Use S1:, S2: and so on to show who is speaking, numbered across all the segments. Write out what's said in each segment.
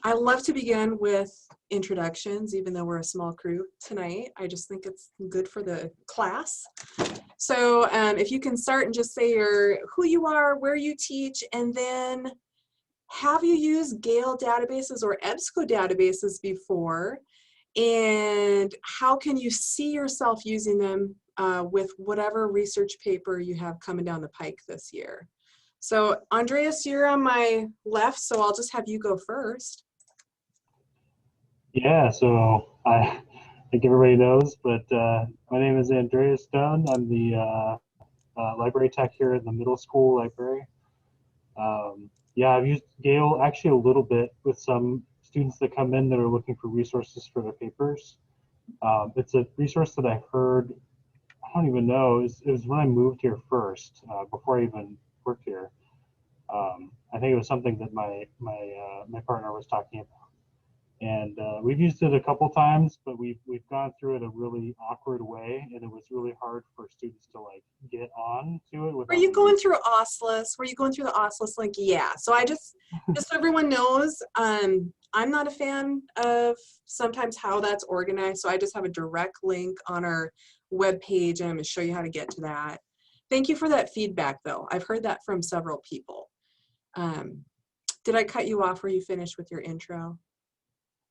S1: I love to begin with introductions, even though we're a small crew tonight. I just think it's good for the class. So if you can start and just say who you are, where you teach, and then have you used Gale Databases or EBSCO databases before? And how can you see yourself using them with whatever research paper you have coming down the pike this year? So Andreas, you're on my left, so I'll just have you go first.
S2: Yeah, so I think everybody knows, but my name is Andreas Dunn. I'm the library tech here at the middle school library. Yeah, I've used Gale actually a little bit with some students that come in that are looking for resources for their papers. It's a resource that I heard, I don't even know, it was when I moved here first, before I even worked here. I think it was something that my partner was talking about. And we've used it a couple times, but we've gone through it a really awkward way, and it was really hard for students to like get on to it.
S1: Were you going through OSLIS? Were you going through the OSLIS link? Yeah. So I just so everyone knows, I'm not a fan of sometimes how that's organized. So I just have a direct link on our webpage, and I'm going to show you how to get to that. Thank you for that feedback, though. I've heard that from several people. Did I cut you off? Were you finished with your intro?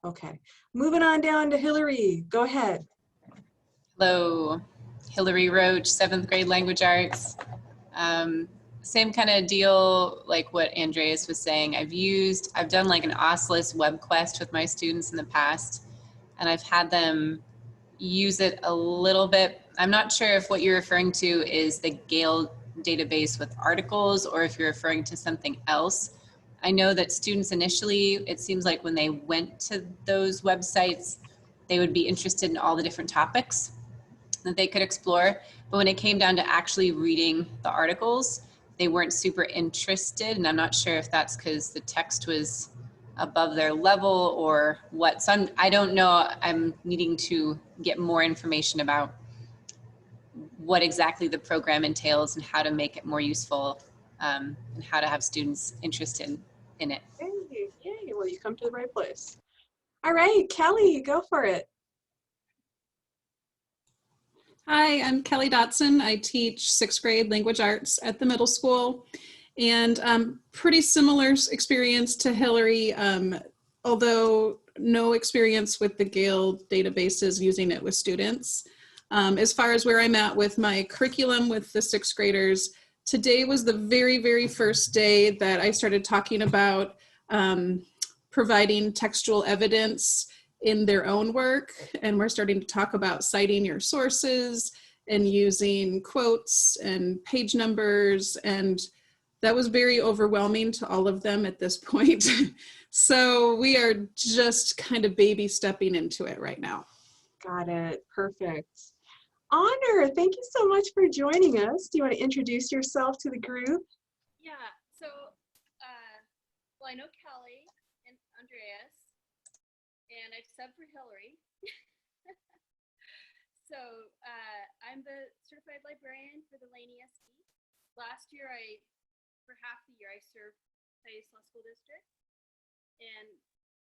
S1: Okay, moving on down to Hillary. Go ahead.
S3: Hello, Hillary Roach, 7th grade language arts. Same kind of deal like what Andreas was saying. I've done like an OSLIS web quest with my students in the past, and I've had them use it a little bit. I'm not sure if what you're referring to is the Gale database with articles or if you're referring to something else. I know that students initially, it seems like when they went to those websites, they would be interested in all the different topics that they could explore. But when it came down to actually reading the articles, they weren't super interested. And I'm not sure if that's because the text was above their level or what. So I don't know. I'm needing to get more information about what exactly the program entails and how to make it more useful, and how to have students interested in it.
S1: Yay, yay, well, you come to the right place. All right, Kelly, go for it.
S4: Hi, I'm Kelly Dotson. I teach 6th grade language arts at the middle school, and pretty similar experience to Hillary, although no experience with the Gale databases using it with students. As far as where I'm at with my curriculum with the 6th graders, today was the very, very first day that I started talking about providing textual evidence in their own work. And we're starting to talk about citing your sources and using quotes and page numbers. And that was very overwhelming to all of them at this point. So we are just kind of baby stepping into it right now.
S1: Got it, perfect. Honor, thank you so much for joining us. Do you want to introduce yourself to the group?
S5: Yeah, so, well, I know Kelly and Andreas, and I've subbed for Hillary. So, I'm the certified librarian for the Laney SE. Last year, for half the year, I served Siuslaw School District and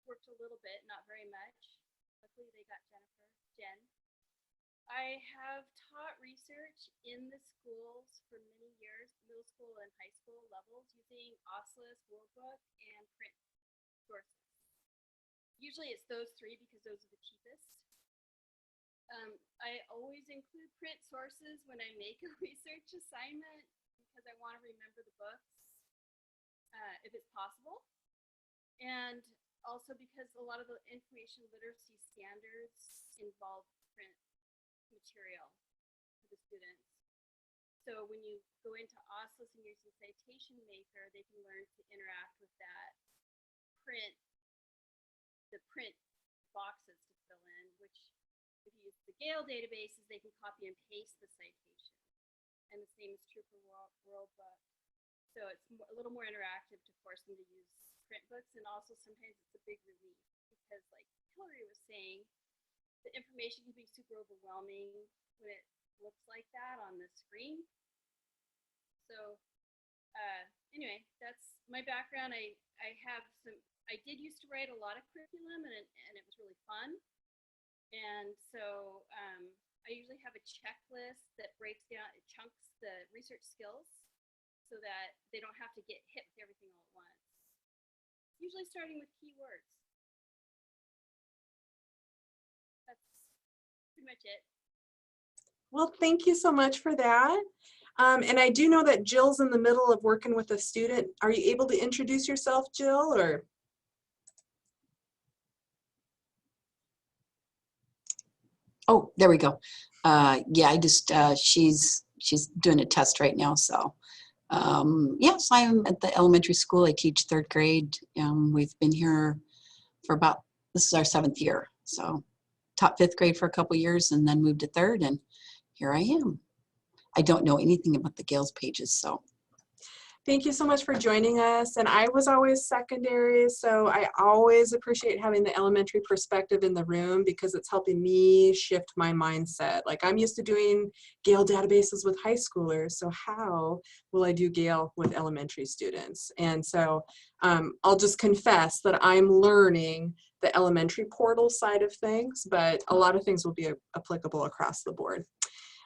S5: worked a little bit, not very much. Luckily, they got Jen. I have taught research in the schools for many years, middle school and high school levels, using OSLIS, Worldbook, and print sources. Usually it's those three because those are the cheapest. I always include print sources when I make a research assignment because I want to remember the books if it's possible. And also because a lot of the information literacy standards involve print material for the students. So when you go into OSLIS and use the citation maker, they can learn to interact with that the print boxes to fill in, which if you use the Gale databases, they can copy and paste the citation. And the same is true for Worldbook. So it's a little more interactive to force them to use print books, and also sometimes it's a big relief because, like Hillary was saying, the information can be super overwhelming when it looks like that on the screen. So anyway, that's my background. I did used to write a lot of curriculum, and it was really fun. And so I usually have a checklist that breaks down, it chunks the research skills so that they don't have to get hit with everything all at once. Usually starting with keywords. That's pretty much it.
S1: Well, thank you so much for that. And I do know that Jill's in the middle of working with a student. Are you able to introduce yourself, Jill, or?
S6: Oh, there we go. Yeah, I just, she's doing a test right now. So yes, I'm at the elementary school. I teach third grade. We've been here for this is our 7th year. So taught 5th grade for a couple years and then moved to 3rd, and here I am. I don't know anything about the Gale's pages, so.
S1: Thank you so much for joining us. And I was always secondary, so I always appreciate having the elementary perspective in the room because it's helping me shift my mindset. Like, I'm used to doing Gale databases with high schoolers, so how will I do Gale with elementary students? And so I'll just confess that I'm learning the elementary portal side of things, but a lot of things will be applicable across the board.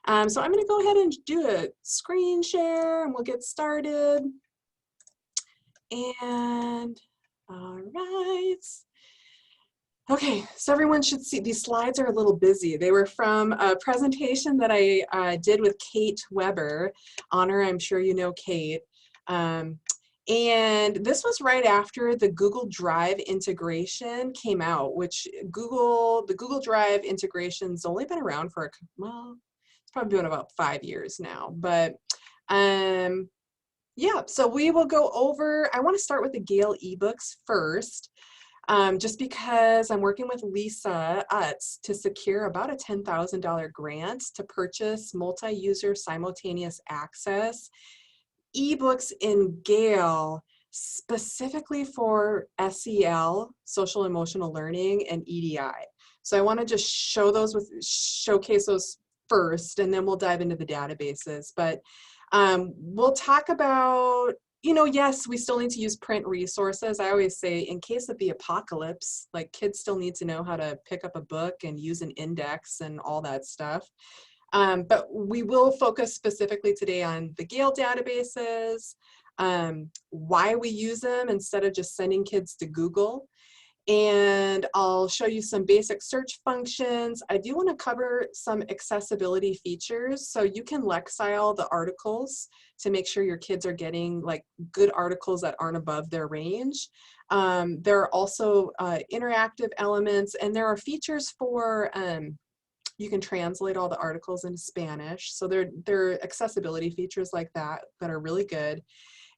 S1: So I'm going to go ahead and do a screen share and we'll get started. And all right. Okay, so everyone should see these slides are a little busy. They were from a presentation that I did with Kate Weber. Honor, I'm sure you know Kate. And this was right after the Google Drive integration came out, which the Google Drive integration's only been around for, well, it's probably been about 5 years now. But yeah, so we will go over, I want to start with the Gale eBooks first. Just because I'm working with Lisa Utz to secure about a $10,000 grant to purchase multi-user simultaneous access eBooks in Gale specifically for SEL, social emotional learning, and EDI. So I want to just showcase those first, and then we'll dive into the databases. But we'll talk about, yes, we still need to use print resources. I always say, in case of the apocalypse, like, kids still need to know how to pick up a book and use an index and all that stuff. But we will focus specifically today on the Gale databases, why we use them instead of just sending kids to Google. And I'll show you some basic search functions. I do want to cover some accessibility features. So you can Lexile the articles to make sure your kids are getting like good articles that aren't above their range. There are also interactive elements, and there are features for you can translate all the articles into Spanish. So there are accessibility features like that that are really good.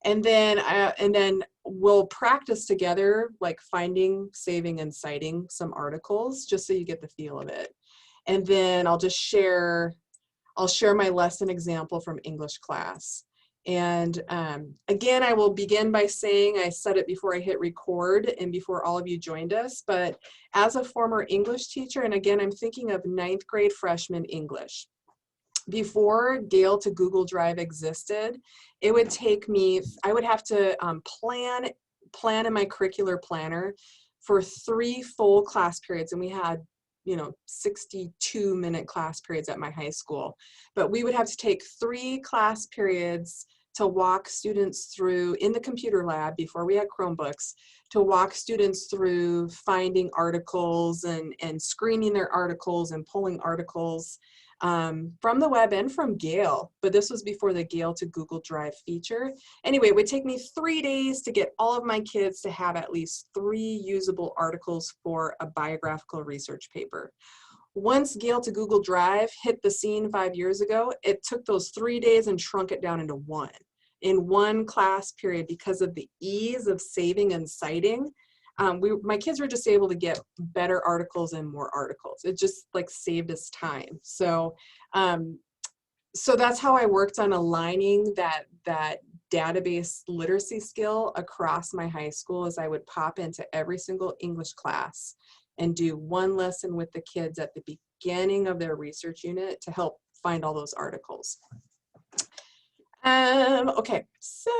S1: And then we'll practice together, like finding, saving, and citing some articles, just so you get the feel of it. And then I'll share my lesson example from English class. And again, I will begin by saying, I said it before I hit record and before all of you joined us, but as a former English teacher, and again, I'm thinking of 9th grade freshman English. Before Gale to Google Drive existed, it wowould take me, I would have to plan in my curricular planner for 3 full class periods, and we had 62-minute class periods at my high school. But we would have to take 3 class periods to walk students through, in the computer lab before we had Chromebooks, to walk students through finding articles and screening their articles and pulling articles from the web and from Gale. But this was before the Gale to Google Drive feature. Anyway, it would take me 3 days to get all of my kids to have at least 3 usable articles for a biographical research paper. Once Gale to Google Drive hit the scene 5 years ago, it took those 3 days and shrunk it down into 1 in 1 class period because of the ease of saving and citing. My kids were just able to get better articles and more articles. It just like saved us time. So that's how I worked on aligning that database literacy skill across my high school, as I would pop into every single English class and do 1 lesson with the kids at the beginning of their research unit to help find all those articles. Okay, so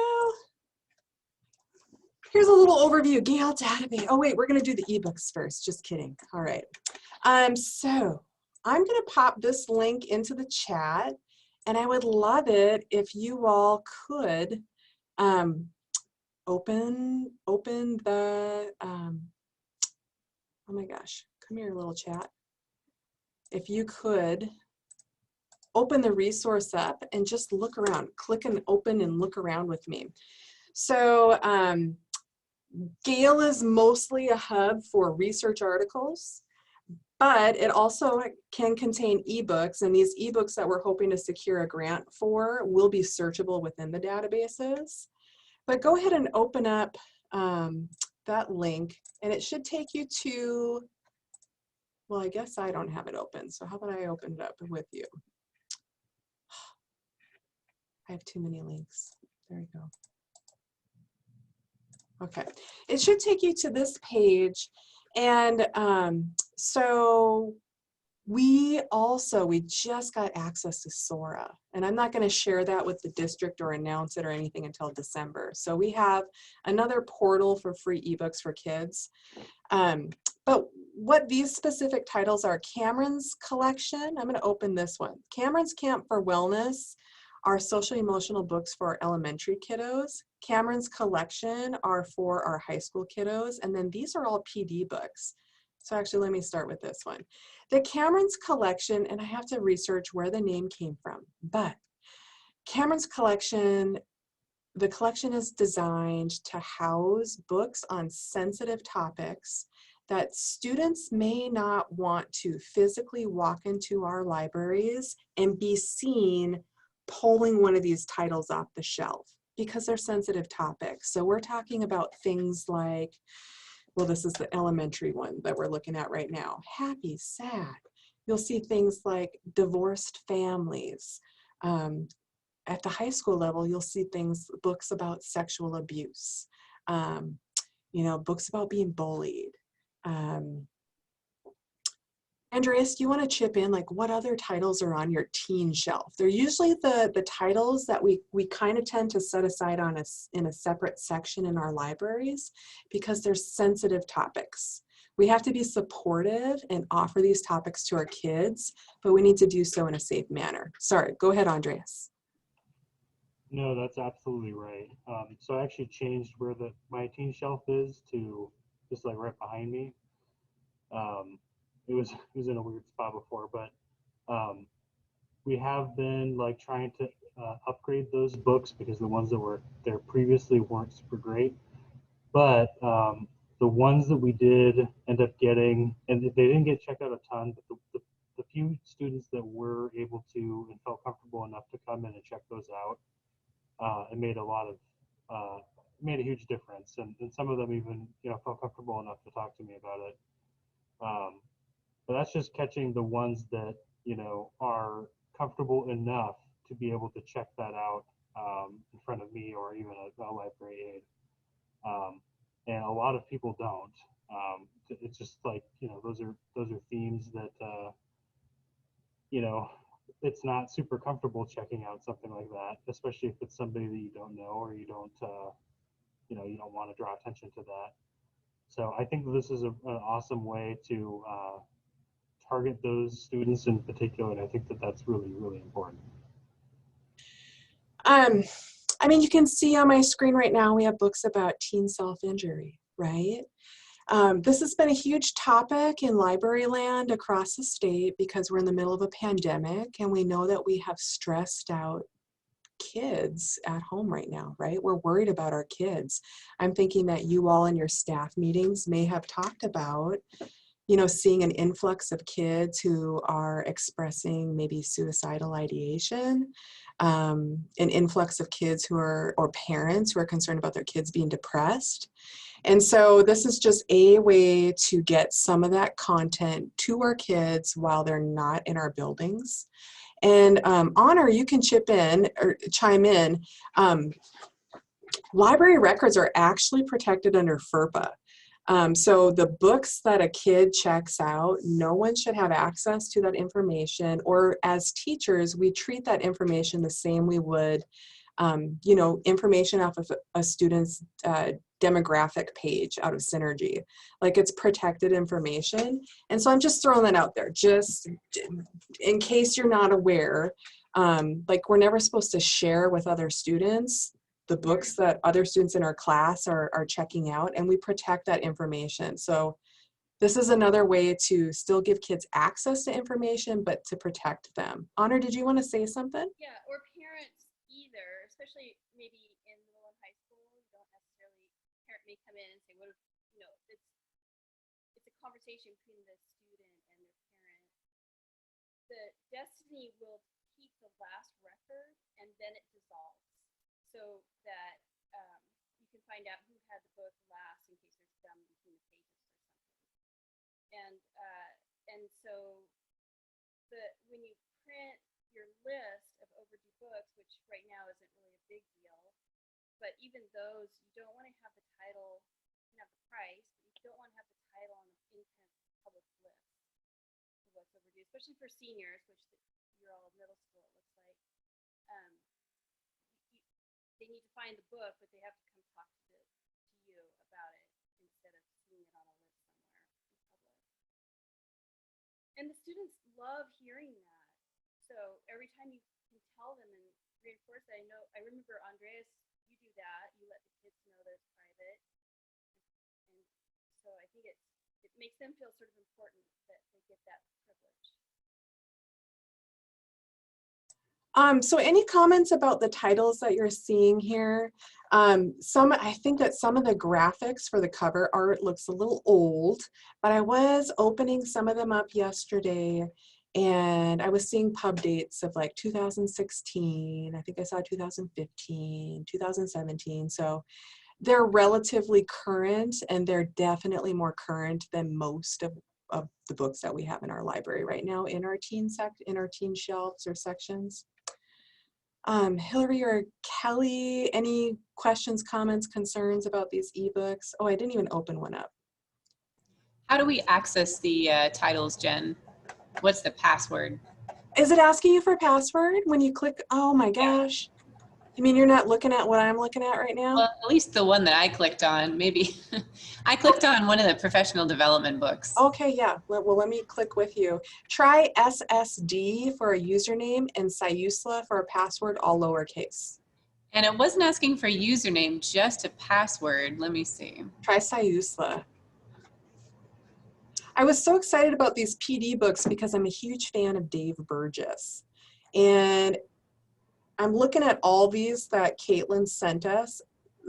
S1: Here's a little overview, Gale Database. Oh wait, we're gonna do the eBooks first, just kidding. All right. So I'm gonna pop this link into the chat, and I would love it if you all could open the, oh my gosh, come here, little chat. If you could open the resource up and just look around, click and open and look around with me. So Gale is mostly a hub for research articles, but it also can contain ebooks, and these ebooks that we're hoping to secure a grant for will be searchable within the databases. But go ahead and open up that link, and it should take you to, well, I guess I don't have it open, so how about I open it up with you? I have too many links. There you go. Okay, it should take you to this page, and so we just got access to Sora, and I'm not going to share that with the district or announce it or anything until December. So we have another portal for free ebooks for kids. But what these specific titles are: Cameron's collection. I'm going to open this one. Cameron's Camp for Wellness are social emotional books for elementary kiddos. Cameron's collection are for our high school kiddos. And then these are all PD books. So actually, let me start with this one. The Cameron's collection, and I have to research where the name came from, but Cameron's collection, the collection is designed to house books on sensitive topics that students may not want to physically walk into our libraries and be seen pulling one of these titles off the shelf because they're sensitive topics. So we're talking about things like, well, this is the elementary one that we're looking at right now. Happy, sad. You'll see things like divorced families. At the high school level, you'll see books about sexual abuse, books about being bullied. Andreas, do you want to chip in, like, what other titles are on your teen shelf? They're usually the titles that we kind of tend to set aside in a separate section in our libraries because they're sensitive topics. We have to be supportive and offer these topics to our kids, but we need to do so in a safe manner. Sorry, go ahead, Andreas.
S2: No, that's absolutely right. So I actually changed where my teen shelf is to just like right behind me. It was in a weird spot before, but we have been like trying to upgrade those books because the ones that were there previously weren't super great. But the ones that we did end up getting, and they didn't get checked out a ton, but the few students that were able to and felt comfortable enough to come in and check those out, it made made a huge difference. And some of them even felt comfortable enough to talk to me about it. But that's just catching the ones that are comfortable enough to be able to check that out in front of me or even a library aide. And a lot of people don't. It's just like those are themes that it's not super comfortable checking out something like that, especially if it's somebody that you don't know or you don't want to draw attention to that. So I think this is an awesome way to target those students in particular, and I think that that's really, really important.
S1: I mean, you can see on my screen right now, we have books about teen self-injury, right? This has been a huge topic in library land across the state because we're in the middle of a pandemic and we know that we have stressed out kids at home right now, right? We're worried about our kids. I'm thinking that you all in your staff meetings may have talked about seeing an influx of kids who are expressing maybe suicidal ideation, an influx of kids or parents who are concerned about their kids being depressed. And so this is just a way to get some of that content to our kids while they're not in our buildings. And Honor, you can chime in. Library records are actually protected under FERPA. So the books that a kid checks out, no one should have access to that information, or as teachers, we treat that information the same we would, information off of a student's demographic page out of Synergy. Like it's protected information. And so I'm just throwing that out there, just in case you're not aware. Like we're never supposed to share with other students the books that other students in our class are checking out, and we protect that information. So this is another way to still give kids access to information, but to protect them. Honor, did you want to say something?
S5: Yeah, or parents either, especially maybe in middle and high school, you don't necessarily, parent may come in and say, what if, you know, it's a conversation between the student and their parent. The Destiny will keep the last record and then it dissolves so that you can find out who had the book last in case there's gum between the pages or something. And so when you print your list of overdue books, which right now isn't really a big deal, but even those, you don't want to have the title, you can have the price, but you don't want to have the title on the intent public list of what's overdue, especially for seniors, which you're all middle school, it looks like. They need to find the book, but they have to come talk to you about it instead of seeing it on a list somewhere in public. And the students love hearing that. So every time you can tell them and reinforce that, I remember Andreas, you do that. You let the kids know that it's private. And so I think it makes them feel sort of important that they get that privilege.
S1: So any comments about the titles that you're seeing here? I think that some of the graphics for the cover art looks a little old, but I was opening some of them up yesterday and I was seeing pub dates of like 2016, I think I saw 2015, 2017. So they're relatively current, and they're definitely more current than most of the books that we have in our library right now in our teen shelves or sections. Hillary or Kelly, any questions, comments, concerns about these ebooks? Oh, I didn't even open one up.
S3: How do we access the titles, Jen? What's the password?
S1: Is it asking you for a password when you click? Oh my gosh. You mean you're not looking at what I'm looking at right now?
S3: Well, at least the one that I clicked on, maybe. I clicked on one of the professional development books.
S1: Okay, yeah. Well, let me click with you. Try SSD for a username and Siuslaw for a password, all lowercase.
S3: And it wasn't asking for a username, just a password. Let me see.
S1: Try Siuslaw. I was so excited about these PD books because I'm a huge fan of Dave Burgess. And I'm looking at all these that Caitlin sent us.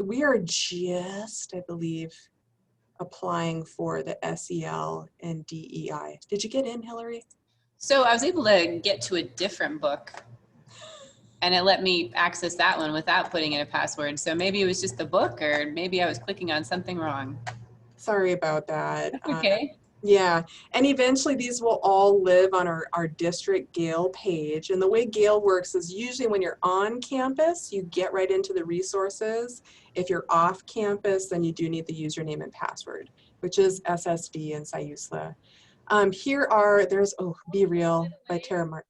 S1: We are just, I believe, applying for the SEL and DEI. Did you get in, Hillary?
S3: So I was able to get to a different book and it let me access that one without putting in a password. So maybe it was just the book, or maybe I was clicking on something wrong.
S1: Sorry about that.
S3: That's okay.
S1: Yeah, and eventually these will all live on our district Gale page. And the way Gale works is usually when you're on campus, you get right into the resources. If you're off campus, then you do need the username and password, which is SSD and Siuslaw. There's Be Real by Tara Martin.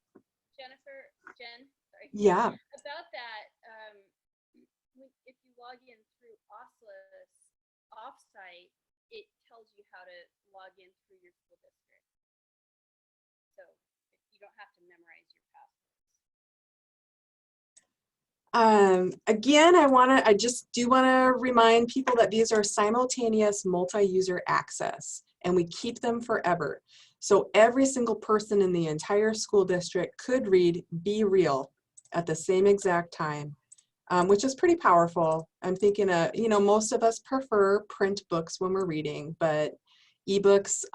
S5: Jen, sorry.
S1: Yeah.
S5: About that, if you log in through Oslis offsite, it tells you how to log in through your school district. So you don't have to memorize your passwords.
S1: Again, I just do want to remind people that these are simultaneous multi-user access, and we keep them forever. So every single person in the entire school district could read Be Real at the same exact time, which is pretty powerful. I'm thinking, most of us prefer print books when we're reading, but ebooks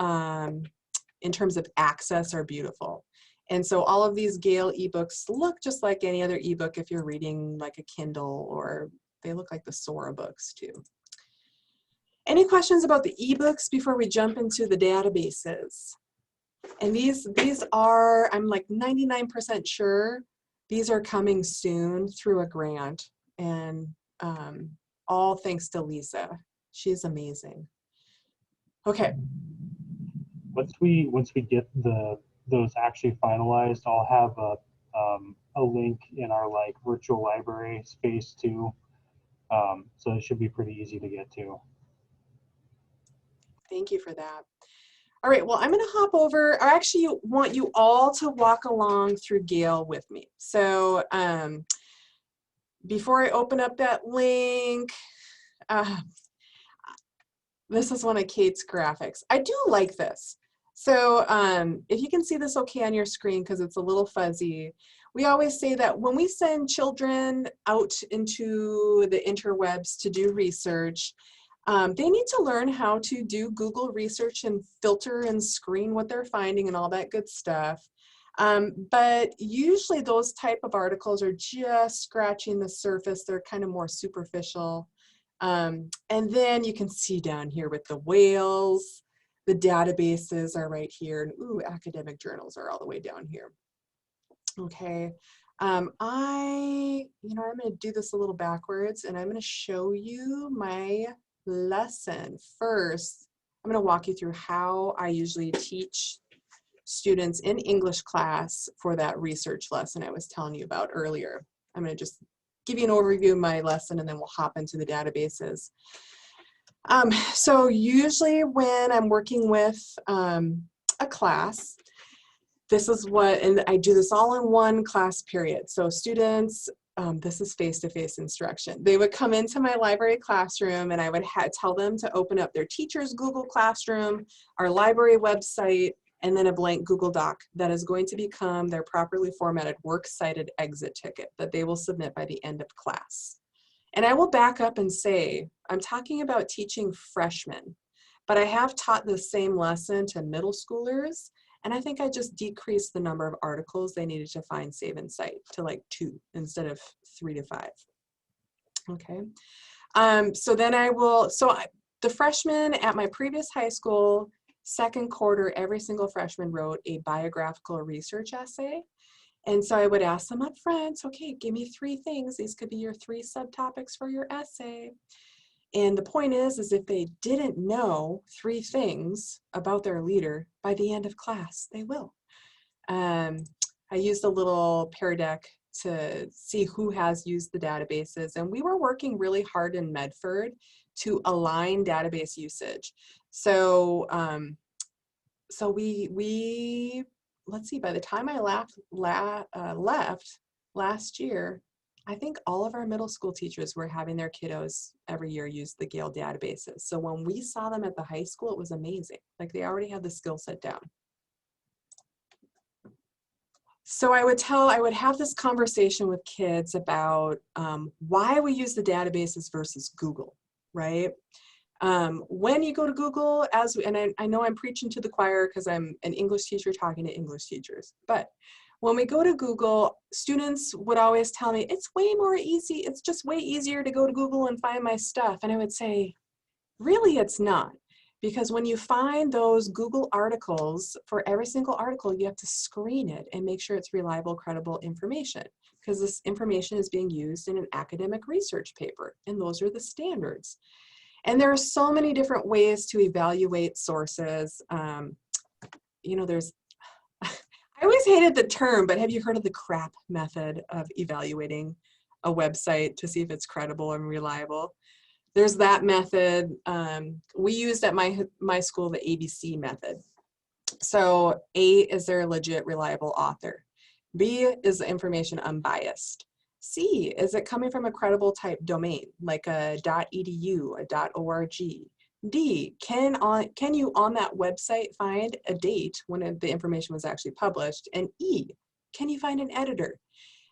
S1: in terms of access are beautiful. And so all of these Gale ebooks look just like any other ebook if you're reading like a Kindle, or they look like the Sora books too. Any questions about the ebooks before we jump into the databases? And these are, I'm like 99% sure, these are coming soon through a grant, and all thanks to Lisa. She's amazing. Okay.
S2: Once we get those actually finalized, I'll have a link in our virtual library space too, So it should be pretty easy to get to.
S1: Thank you for that. All right, well, I'm going to hop over. I actually want you all to walk along through Gale with me. So before I open up that link, this is one of Kate's graphics. I do like this. So if you can see this okay on your screen because it's a little fuzzy, we always say that when we send children out into the interwebs to do research, they need to learn how to do Google research and filter and screen what they're finding and all that good stuff. But usually those type of articles are just scratching the surface. They're kind of more superficial. And then you can see down here with the whales, the databases are right here, and ooh, academic journals are all the way down here. Okay, I'm going to do this a little backwards, and I'm going to show you my lesson. First, I'm going to walk you through how I usually teach students in English class for that research lesson I was telling you about earlier. I'm going to just give you an overview of my lesson, and then we'll hop into the databases. So usually when I'm working with a class, this is what, and I do this all in one class period. So students, this is face-to-face instruction. They would come into my library classroom and I would tell them to open up their teacher's Google Classroom, our library website, and then a blank Google Doc that is going to become their properly formatted works cited exit ticket that they will submit by the end of class. And I will back up and say, I'm talking about teaching freshmen, but I have taught the same lesson to middle schoolers, and I think I just decreased the number of articles they needed to find, save, and cite to like 2 instead of 3 to 5. Okay, so then the freshmen at my previous high school, second quarter, every single freshman wrote a biographical research essay. And so I would ask them up front, okay, give me 3 things. These could be your 3 subtopics for your essay. And the point is if they didn't know 3 things about their leader, by the end of class, they will. I used a little Pear Deck to see who has used the databases. And we were working really hard in Medford to align database usage. So, we let's see, by the time I left last year, I think all of our middle school teachers were having their kiddos every year use the Gale databases. So when we saw them at the high school, it was amazing. Like they already had the skill set down. So I would have this conversation with kids about why we use the databases versus Google, right? When you go to Google, and I know I'm preaching to the choir because I'm an English teacher talking to English teachers, but when we go to Google, students would always tell me, it's way more easy, it's just way easier to go to Google and find my stuff. And I would say, really it's not. Because when you find those Google articles, for every single article, you have to screen it and make sure it's reliable, credible information. Because this information is being used in an academic research paper, and those are the standards. And there are so many different ways to evaluate sources. There's, I always hated the term, but have you heard of the CRAP method of evaluating a website to see if it's credible and reliable? There's that method. We used at my school the ABC method. So A, is there a legit, reliable author? B, is the information unbiased? C, is it coming from a credible type domain, like a .edu, a .org? D, can you on that website find a date when the information was actually published? And E, can you find an editor?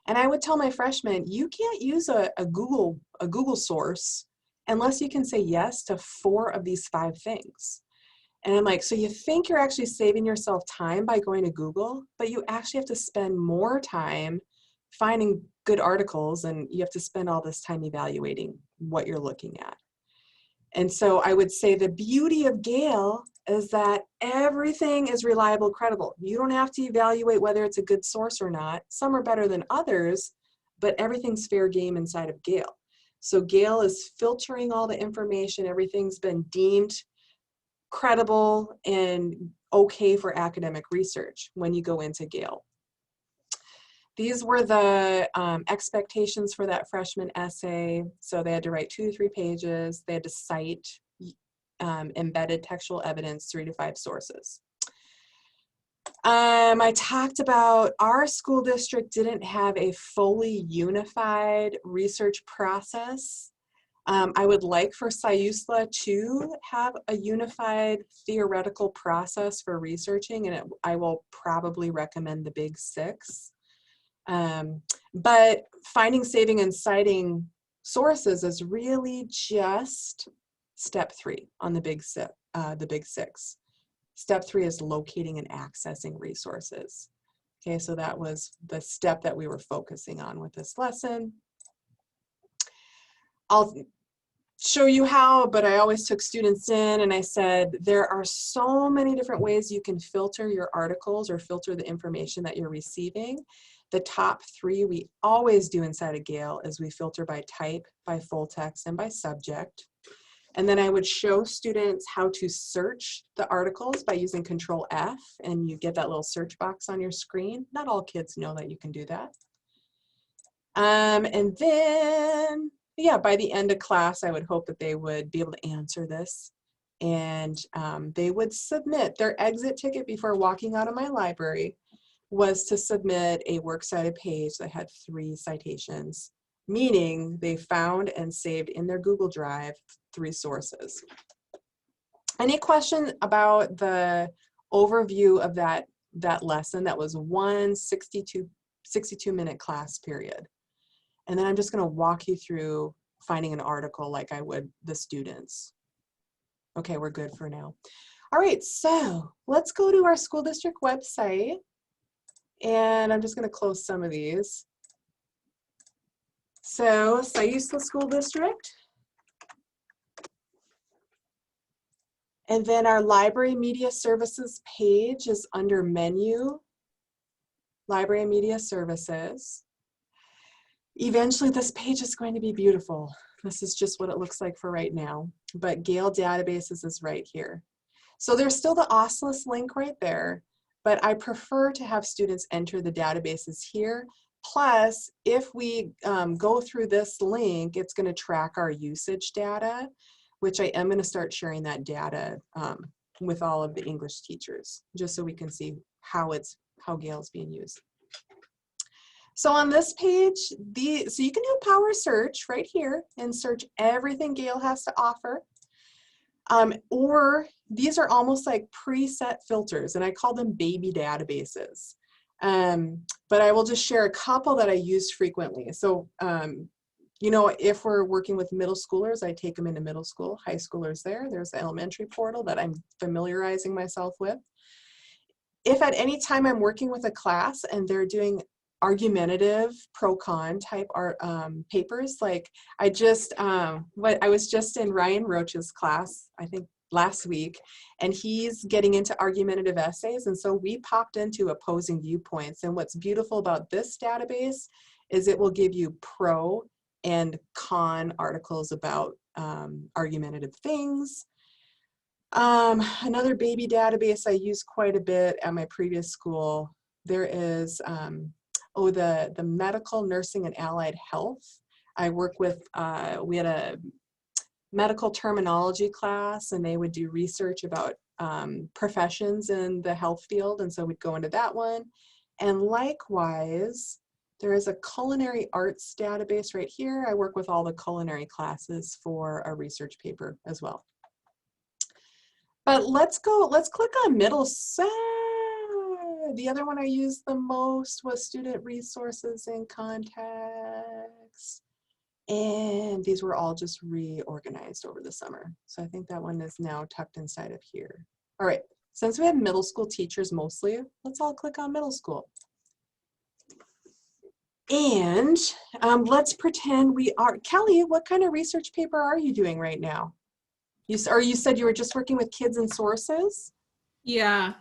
S1: And I would tell my freshmen, you can't use a Google source unless you can say yes to 4 of these 5 things. And I'm like, so you think you're actually saving yourself time by going to Google, but you actually have to spend more time finding good articles, and you have to spend all this time evaluating what you're looking at. And so I would say the beauty of Gale is that everything is reliable, credible. You don't have to evaluate whether it's a good source or not. Some are better than others, but everything's fair game inside of Gale. So Gale is filtering all the information. Everything's been deemed credible and okay for academic research when you go into Gale. These were the expectations for that freshman essay. So they had to write 2 to 3 pages. They had to cite embedded textual evidence, 3 to 5 sources. I talked about our school district didn't have a fully unified research process. I would like for Siuslaw to have a unified theoretical process for researching, and I will probably recommend the Big 6. But finding, saving, and citing sources is really just step 3 on the Big 6. Step 3 is locating and accessing resources. Okay, so that was the step that we were focusing on with this lesson. I'll show you how, but I always took students in and I said, there are so many different ways you can filter your articles or filter the information that you're receiving. The top 3 we always do inside of Gale is we filter by type, by full text, and by subject. And then I would show students how to search the articles by using Control F, and you get that little search box on your screen. Not all kids know that you can do that. And then, yeah, by the end of class, I would hope that they would be able to answer this, and they would submit their exit ticket before walking out of my library was to submit a works cited page that had 3 citations, meaning they found and saved in their Google Drive 3 sources. Any question about the overview of that lesson? That was one 62-minute class period. And then I'm just going to walk you through finding an article like I would the students. Okay, we're good for now. All right, so let's go to our school district website. And I'm just going to close some of these. So, Siuslaw School District. And then our Library Media Services page is under Menu, Library and Media Services. Eventually, this page is going to be beautiful. This is just what it looks like for right now. But Gale Databases is right here. So there's still the OSLIS link right there, but I prefer to have students enter the databases here. Plus, if we go through this link, it's going to track our usage data, which I am going to start sharing that data with all of the English teachers, just so we can see how Gale's being used. So on this page, so you can do a power search right here and search everything Gale has to offer. Or these are almost like preset filters, and I call them baby databases. But I will just share a couple that I use frequently. So, you know, if we're working with middle schoolers, I take them into middle school. High schoolers there's the elementary portal that I'm familiarizing myself with. If at any time I'm working with a class and they're doing argumentative pro-con type art papers, like I was just in Ryan Roach's class, I think last week, and he's getting into argumentative essays, and so we popped into opposing viewpoints. And what's beautiful about this database is it will give you pro and con articles about argumentative things. Another baby database I use quite a bit at my previous school, there is the medical, nursing, and allied health. I work with, we had a medical terminology class, and they would do research about professions in the health field, and so we'd go into that one. And likewise, there is a culinary arts database right here. I work with all the culinary classes for a research paper as well. But let's click on middle. The other one I used the most was student resources and context. And these were all just reorganized over the summer. So I think that one is now tucked inside of here. All right, since we have middle school teachers mostly, let's all click on middle school. And let's pretend we are, Kelly, what kind of research paper are you doing right now? You said you were just working with kids and sources?
S4: Yeah.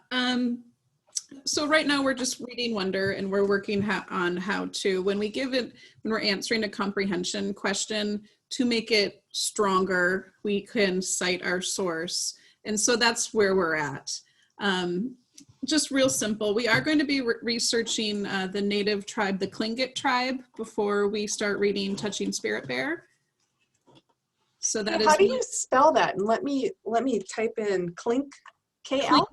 S4: So right now we're just reading Wonder, and we're working on how to, when we're answering a comprehension question, to make it stronger, we can cite our source. And so that's where we're at. just real simple. We are going to be researching the native tribe, the Tlingit tribe, before we start reading Touching Spirit Bear. So that is.
S1: How do you spell that? And let me type in Clink, K-L?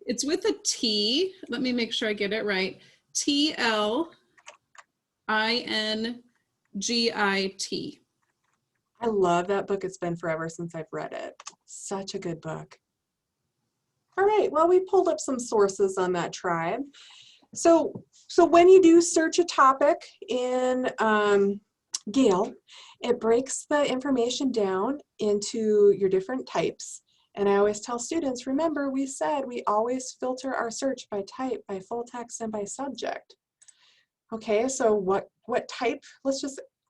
S4: It's with a T. Let me make sure I get it right. T-L-I-N-G-I-T.
S1: I love that book. It's been forever since I've read it. Such a good book. All right, well, we pulled up some sources on that tribe. So when you do search a topic in Gale, it breaks the information down into your different types. And I always tell students, remember, we said we always filter our search by type, by full text, and by subject. Okay, so what type?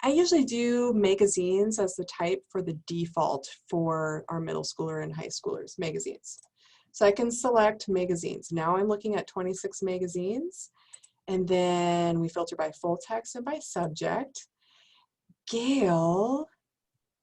S1: I usually do magazines as the type for the default for our middle schooler and high schoolers, magazines. So I can select magazines. Now I'm looking at 26 magazines, and then we filter by full text and by subject. Gale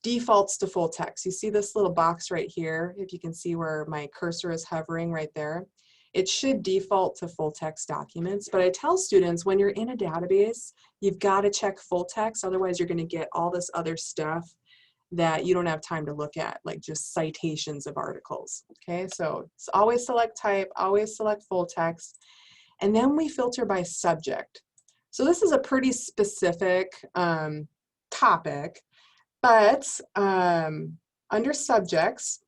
S1: defaults to full text. You see this little box right here, if you can see where my cursor is hovering right there. It should default to full text documents, but I tell students when you're in a database, you've got to check full text, otherwise you're going to get all this other stuff that you don't have time to look at, like just citations of articles. Okay, so it's always select type, always select full text, and then we filter by subject. So this is a pretty specific topic, but under subjects,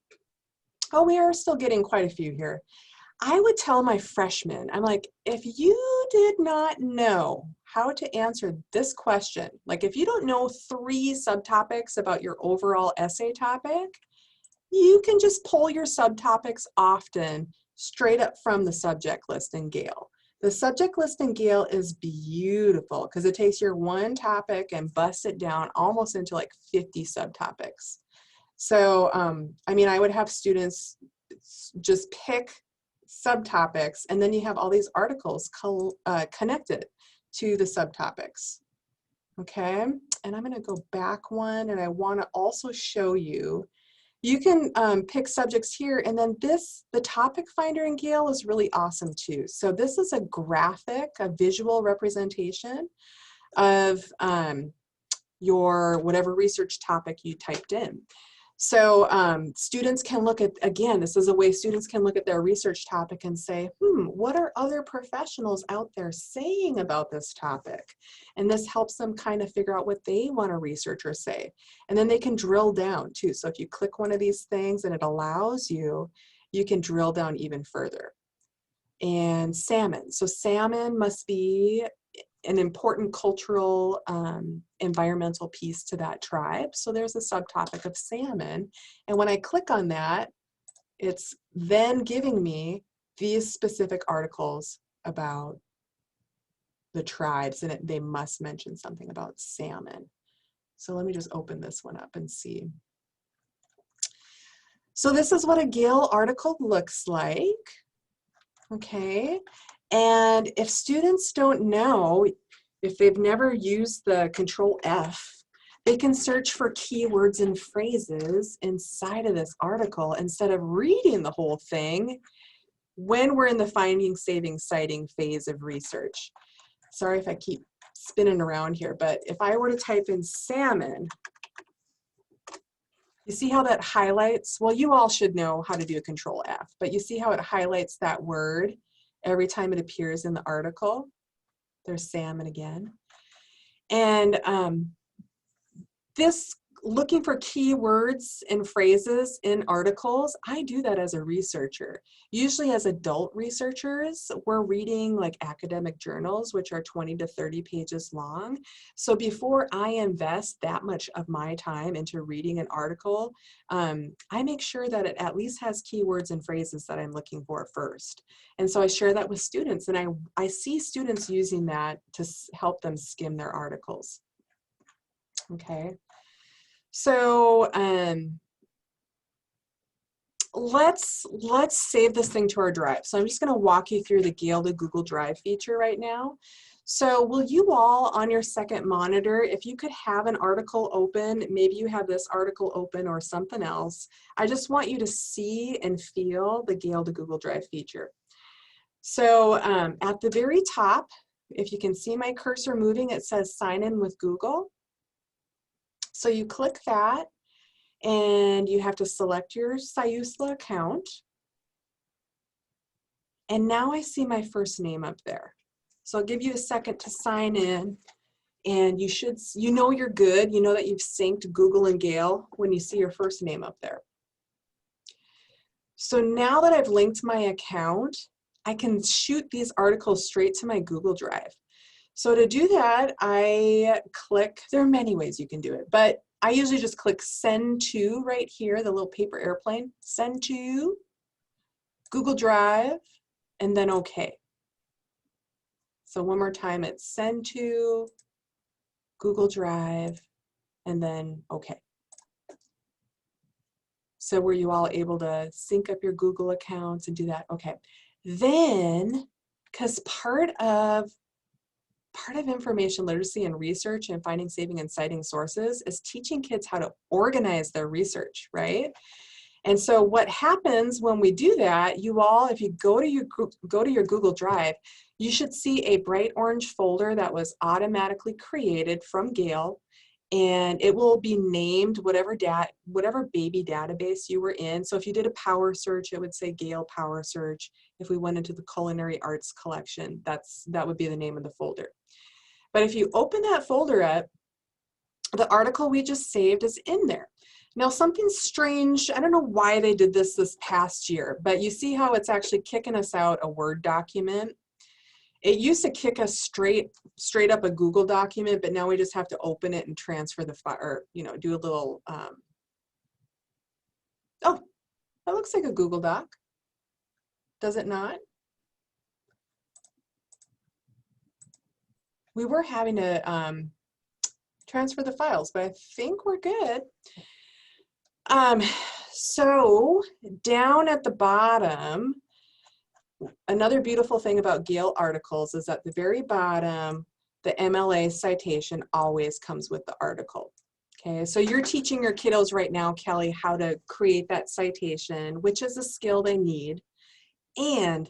S1: oh, we are still getting quite a few here. I would tell my freshmen, I'm like, if you did not know how to answer this question, like if you don't know 3 subtopics about your overall essay topic, you can just pull your subtopics often straight up from the subject list in Gale. The subject list in Gale is beautiful because it takes your one topic and busts it down almost into like 50 subtopics. So, I mean, I would have students just pick subtopics, and then you have all these articles connected to the subtopics. Okay, and I'm going to go back one, and I want to also show you, you can pick subjects here, and then the topic finder in Gale is really awesome too. So this is a graphic, a visual representation of your whatever research topic you typed in. So students can look at, again, this is a way students can look at their research topic and say, what are other professionals out there saying about this topic? And this helps them kind of figure out what they want to research or say. And then they can drill down too. So if you click one of these things and it allows you, you can drill down even further. And salmon. So salmon must be an important cultural environmental piece to that tribe. So there's a subtopic of salmon. And when I click on that, it's then giving me these specific articles about the tribes, and they must mention something about salmon. So let me just open this one up and see. So this is what a Gale article looks like. Okay. And if students don't know, if they've never used the Control F, they can search for keywords and phrases inside of this article instead of reading the whole thing when we're in the finding, saving, citing phase of research. Sorry if I keep spinning around here, but if I were to type in salmon, you see how that highlights? Well, you all should know how to do a Control F, but you see how it highlights that word every time it appears in the article. There's salmon again. And this looking for keywords and phrases in articles, I do that as a researcher. Usually as adult researchers, we're reading like academic journals, which are 20 to 30 pages long. So before I invest that much of my time into reading an article, I make sure that it at least has keywords and phrases that I'm looking for first. And so I share that with students, and I see students using that to help them skim their articles. Okay. So let's save this thing to our drive. So I'm just going to walk you through the Gale to Google Drive feature right now. So will you all on your second monitor, if you could have an article open, maybe you have this article open or something else, I just want you to see and feel the Gale to Google Drive feature. So at the very top, if you can see my cursor moving, it says sign in with Google. So you click that and you have to select your Siuslaw account. And now I see my first name up there. So I'll give you a second to sign in, and you know you're good. You know that you've synced Google and Gale when you see your first name up there. So now that I've linked my account, I can shoot these articles straight to my Google Drive. So to do that, I click, there are many ways you can do it, but I usually just click send to right here, the little paper airplane, send to Google Drive, and then OK. So one more time, it's send to Google Drive, and then OK. So were you all able to sync up your Google accounts and do that? OK. Then, because part of information literacy and research and finding, saving, and citing sources is teaching kids how to organize their research, right? And so what happens when we do that, you all, if you go to your Google Drive, you should see a bright orange folder that was automatically created from Gale, and it will be named whatever baby database you were in. So if you did a power search, it would say Gale Power Search. If we went into the Culinary Arts Collection, that would be the name of the folder. But if you open that folder up, the article we just saved is in there. Now something strange, I don't know why they did this past year, but you see how it's actually kicking us out a Word document. It used to kick us straight up a Google document, but now we just have to open it and transfer the file, or do a little, oh, that looks like a Google Doc. Does it not? We were having to transfer the files, but I think we're good. So down at the bottom, another beautiful thing about Gale articles is at the very bottom, the MLA citation always comes with the article. Okay, so you're teaching your kiddos right now, Kelly, how to create that citation, which is a skill they need. And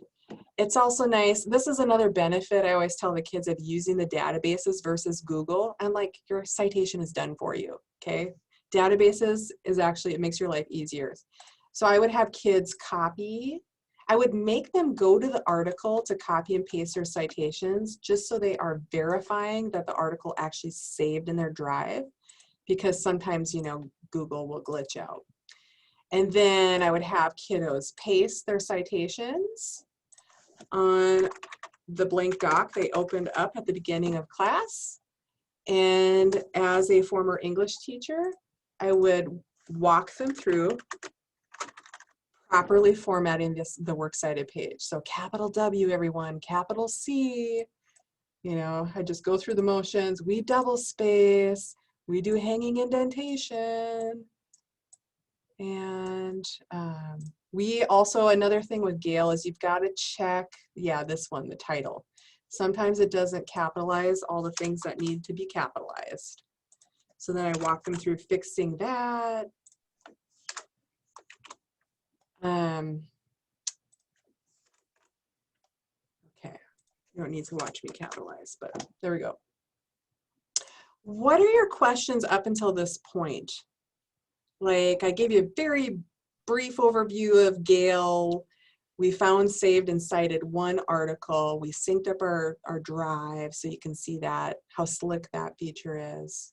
S1: it's also nice, this is another benefit I always tell the kids of using the databases versus Google, and like your citation is done for you, okay? Databases is actually, it makes your life easier. So I would have kids I would make them go to the article to copy and paste their citations just so they are verifying that the article actually saved in their drive, because sometimes, Google will glitch out. And then I would have kiddos paste their citations on the blank doc they opened up at the beginning of class. And as a former English teacher, I would walk them through properly formatting the works cited page. So capital W, everyone, capital C, I just go through the motions. We double space, we do hanging indentation. And we also, another thing with Gale is you've got to check, this one, the title. Sometimes it doesn't capitalize all the things that need to be capitalized. So then I walk them through fixing that. Okay, you don't need to watch me capitalize, but there we go. What are your questions up until this point? Like, I gave you a very brief overview of Gale. We found, saved, and cited one article. We synced up our drive so you can see that, how slick that feature is.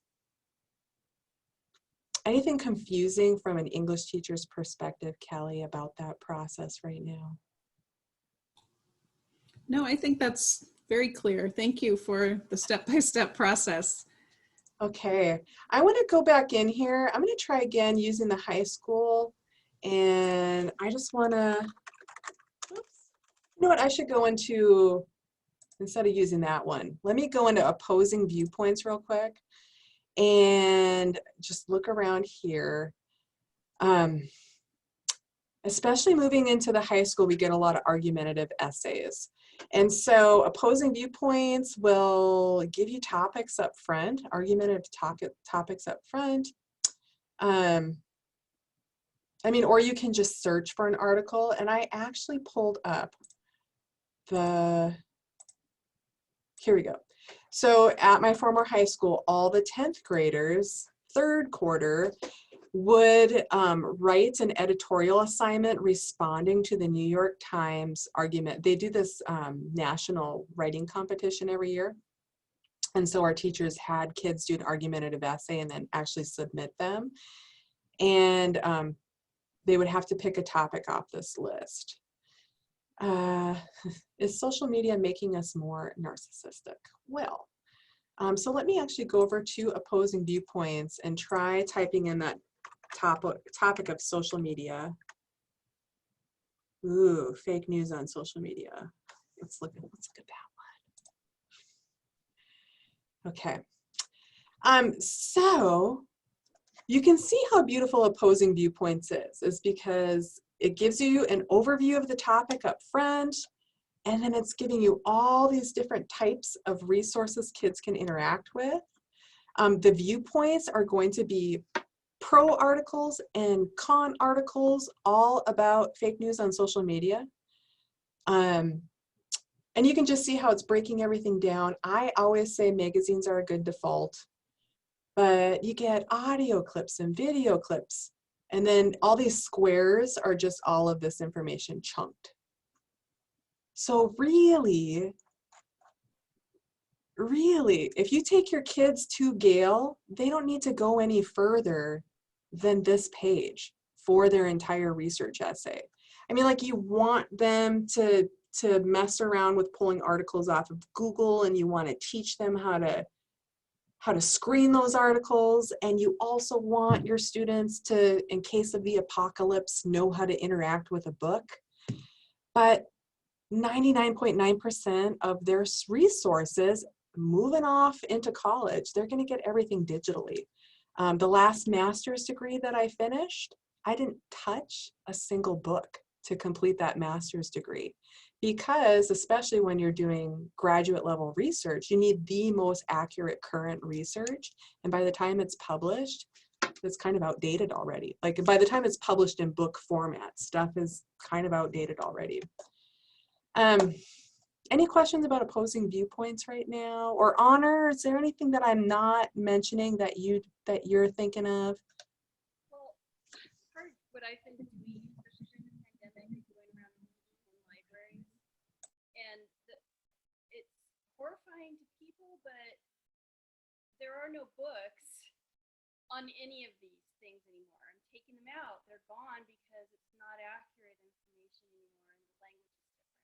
S1: Anything confusing from an English teacher's perspective, Kelly, about that process right now?
S4: No, I think that's very clear. Thank you for the step-by-step process.
S1: Okay, I want to go back in here. I'm going to try again using the high school, and I just want to, you know what, I should go into, instead of using that one, let me go into opposing viewpoints real quick and just look around here. Especially moving into the high school, we get a lot of argumentative essays. And so opposing viewpoints will give you topics up front, argumentative topics up front. Or you can just search for an article. And I actually pulled up here we go. So at my former high school, all the 10th graders, third quarter, would write an editorial assignment responding to the New York Times argument. They do this national writing competition every year. And so our teachers had kids do an argumentative essay and then actually submit them. And they would have to pick a topic off this list. Is social media making us more narcissistic? Well, so let me actually go over to opposing viewpoints and try typing in that topic of social media. Ooh, fake news on social media. Let's look at that one. Okay. So you can see how beautiful opposing viewpoints is because it gives you an overview of the topic up front, and then it's giving you all these different types of resources kids can interact with. The viewpoints are going to be pro articles and con articles all about fake news on social media. And you can just see how it's breaking everything down. I always say magazines are a good default, but you get audio clips and video clips, and then all these squares are just all of this information chunked. So really, if you take your kids to Gale, they don't need to go any further than this page for their entire research essay. I mean, like, you want them to mess around with pulling articles off of Google, and you want to teach them how to screen those articles, and you also want your students to, in case of the apocalypse, know how to interact with a book. But 99.9% of their resources moving off into college, they're going to get everything digitally. The last master's degree that I finished, I didn't touch a single book to complete that master's degree, because especially when you're doing graduate level research, you need the most accurate current research. And by the time it's published, it's kind of outdated already. Like, by the time it's published in book format, stuff is kind of outdated already. Any questions about opposing viewpoints right now, or honor? Is there anything that I'm not mentioning that you're thinking of?
S5: Well, part of what I've been doing, especially during the pandemic, is going around in libraries, and it's horrifying to people, but there are no books on any of these things anymore. I'm taking them out; they're gone because it's not accurate information anymore, and the language is different.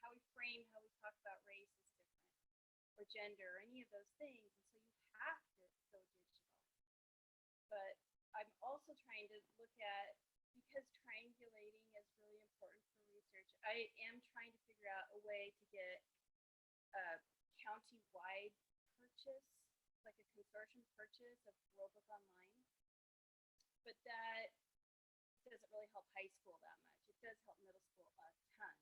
S5: How we frame, how we talk about race is different, or gender, or any of those things, and so you have to go digital. But I'm also trying to look at, because triangulating is really important for research, I am trying to figure out a way to get a county-wide purchase, like a consortium purchase of World Book Online. But that doesn't really help high school that much. It does help middle school a ton.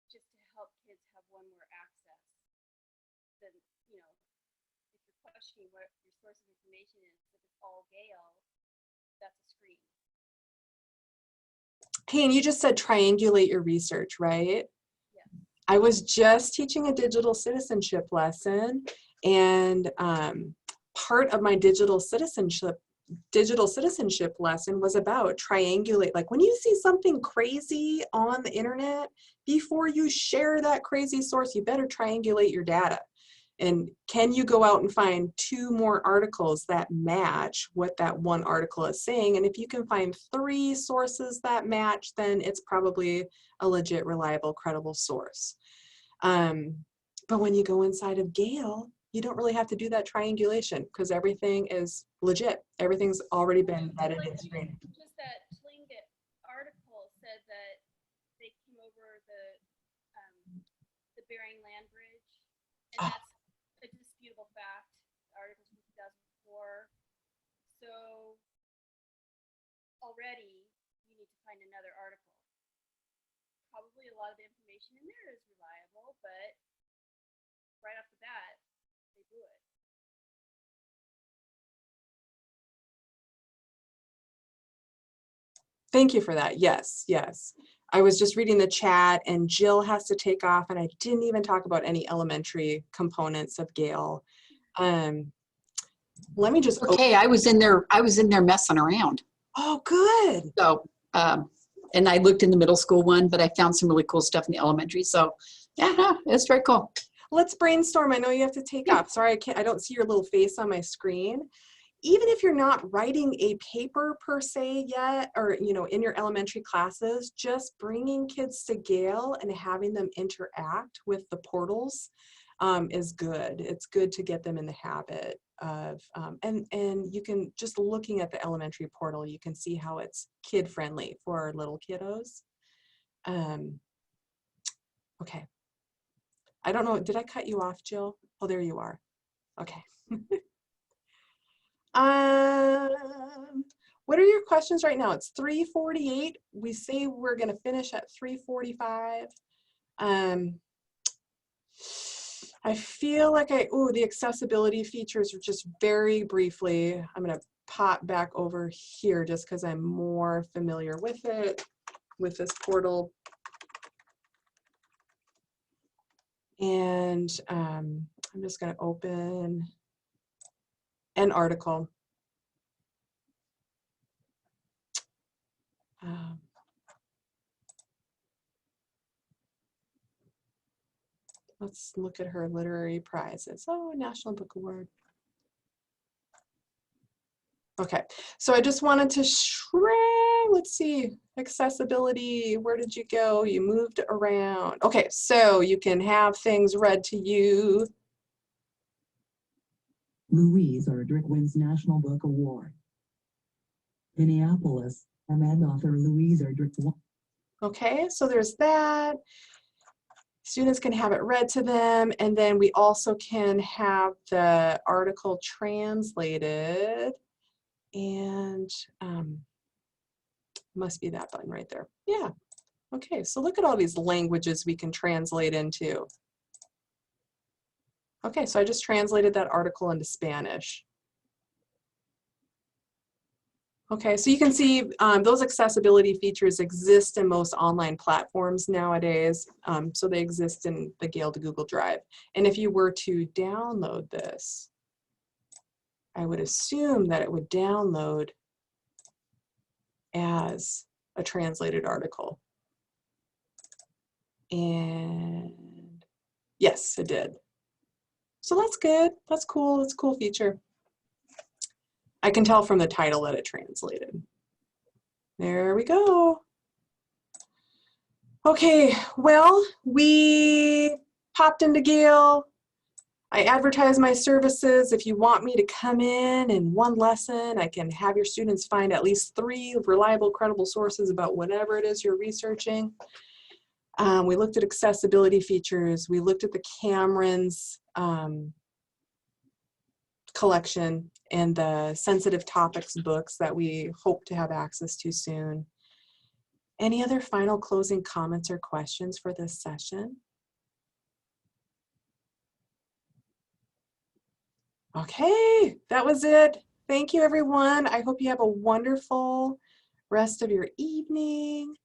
S5: Just to help kids have one more access. Then, you know, if you're questioning what your source of information is, if it's all Gale, that's a screen.
S1: Hey, and you just said triangulate your research, right?
S5: Yeah.
S1: I was just teaching a digital citizenship lesson, and part of my digital citizenship lesson was about triangulate. Like, when you see something crazy on the internet, before you share that crazy source, you better triangulate your data. And can you go out and find 2 more articles that match what that one article is saying? And if you can find 3 sources that match, then it's probably a legit, reliable, credible source. But when you go inside of Gale, you don't really have to do that triangulation because everything is legit. Everything's already been vetted and screened.
S5: Just that Tlingit article said that they came over the Bering Land Bridge, and that's a disputable fact. The article's from 2004. So already you need to find another article. Probably a lot of the information in there is reliable, but right off the bat, they blew it.
S1: Thank you for that. Yes, yes. I was just reading the chat and Jill has to take off, and I didn't even talk about any elementary components of Gale. Let me just,
S6: Okay, I was in there messing around.
S1: oh, good.
S6: So, and I looked in the middle school one, but I found some really cool stuff in the elementary. So yeah, no, it's very cool.
S1: Let's brainstorm. I know you have to take off. Sorry, I don't see your little face on my screen. Even if you're not writing a paper per se yet, or you know, in your elementary classes, just bringing kids to Gale and having them interact with the portals is good. It's good to get them in the habit of, and you can, just looking at the elementary portal, you can see how it's kid friendly for our little kiddos. Okay. I don't know, did I cut you off, Jill? Oh, there you are. Okay. What are your questions right now? It's 3:48. We say we're going to finish at 3:45. I feel like the accessibility features are just very briefly. I'm going to pop back over here just because I'm more familiar with it, with this portal. And I'm just going to open an article. Let's look at her literary prizes. Oh, National Book Award. Okay, so I just wanted to let's see, accessibility, where did you go? You moved around. Okay, so you can have things read to you.
S7: Louise Erdrich wins National Book Award. Minneapolis, Ahmed author Louise Erdrich won.
S1: Okay, so there's that. Students can have it read to them, and then we also can have the article translated, and must be that button right there. Yeah, okay, so look at all these languages we can translate into. Okay, so I just translated that article into Spanish. Okay, so you can see those accessibility features exist in most online platforms nowadays. So they exist in the Gale to Google Drive. And if you were to download this, I would assume that it would download as a translated article. And yes, it did. So that's good. That's cool. It's a cool feature. I can tell from the title that it translated. There we go. Okay, well, we popped into Gale. I advertise my services. If you want me to come in one lesson, I can have your students find at least 3 reliable, credible sources about whatever it is you're researching. We looked at accessibility features. We looked at the Cameron's collection and the sensitive topics books that we hope to have access to soon. Any other final closing comments or questions for this session? Okay, that was it. Thank you, everyone. I hope you have a wonderful rest of your evening.